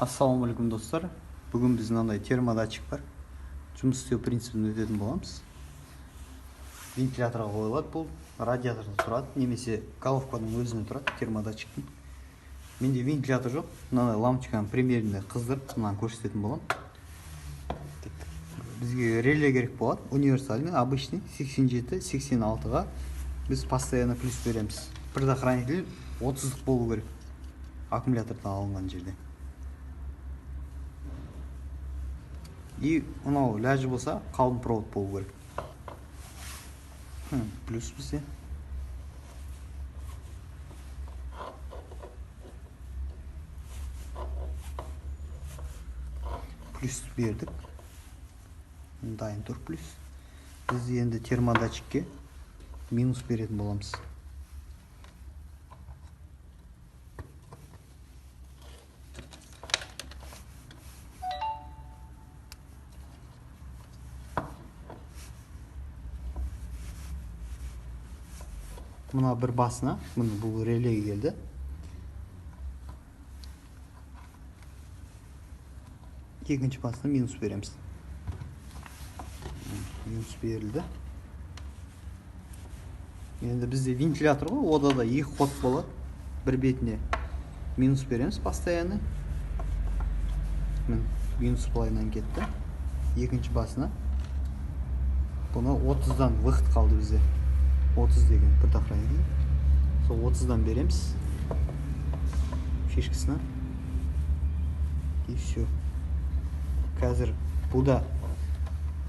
Ассалаумағалейкум достар. Бүгін біздің мынандай термодатчик бар. Жұмыс істеу принципін өтетін боламыз. Вентиляторға қойылады, бұл радиаторда тұрады, немесе головканың өзіне тұрады термодатчиктің. Менде вентилятор жоқ. Мынандай лампочканы примерінде қыздырып, мынаны көрсететін болам. Бізге реле керек болады, универсальный, обычный 87-86-ға біз постоянно плюс береміз. Предохранитель 30-дық болу керек аккумулятордан алынған жерде. И мынау ләжі болса қалың провод болу керек. Плюс бізде. Плюс бердік. Дайын тұр плюс. Біз енді термодатчикке минус беретін боламыз. Мына бір басына, бұл релеге келді. Екінші басына минус береміз. Минус берілді. Енді бізде вентилятор ғой, ода да екі ход болады. Бір бетіне минус береміз постоянно. Минус былайынан кетті. Екінші басына. Бұны 30-дан выход қалды бізде. 30 деген предохранитель. Сол 30-дан береміз. Фишкасына. И все. Қазір бұда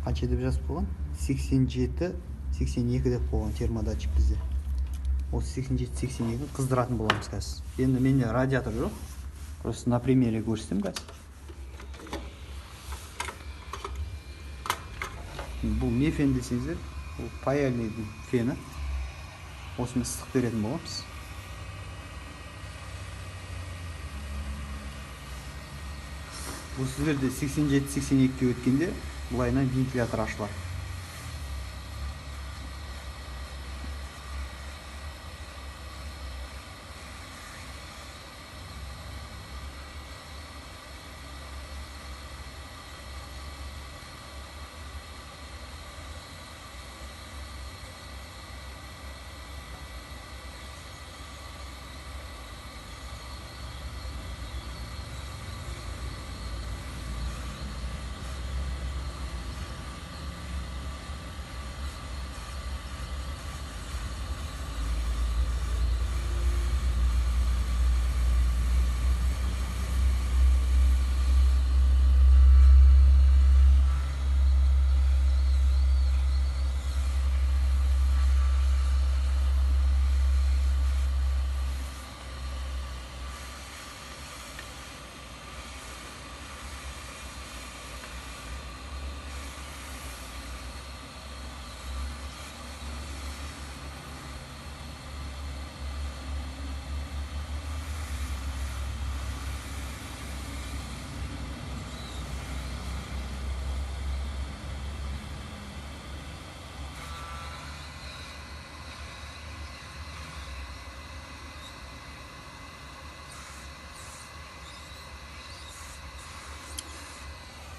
қанша деп жазып болған? 87-82 деп болған термодатчик бізде. Осы 87-82 қыздыратын боламыз қазір. Енді менде радиатор жоқ. Просто на примере көрсетем қазір. Бұл не фен десеңіздер? Бұл паяльныйдың фені. Осымен ыстық беретін боламыз. Бұл сіздерде 87-82 өткенде бұлайынан вентилятор ашылар.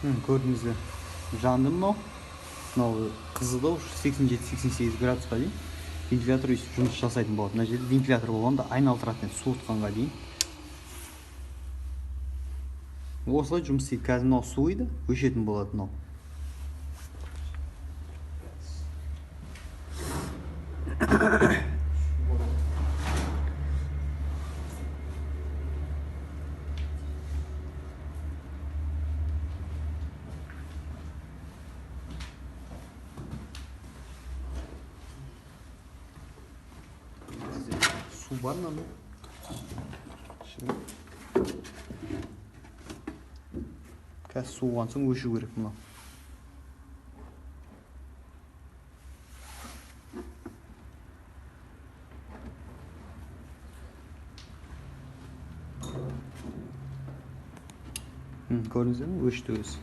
Көрдіңіздер, жанды мынау қызылда 87-88 градусқа дейін вентилятор өйстіп жұмыс жасайтын болады. Мына жерде вентилятор болғанда айналдыратын суытқанға дейін. Осылай жұмыс істейді. Қазір мынау суиды, өшетін болады мынау. Су бар мынандай. Қазір су болған соң өшу керек мынау. Көрдіңіздер ме? Өшті өзі.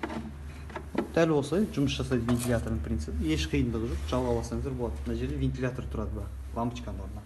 Дәл осылай жұмыс жасайды вентиляторның принципі. Еш қиындығы жоқ. Жалғап алсаңыздар болады. Мына жерде вентилятор тұрады, лампочканың орнына.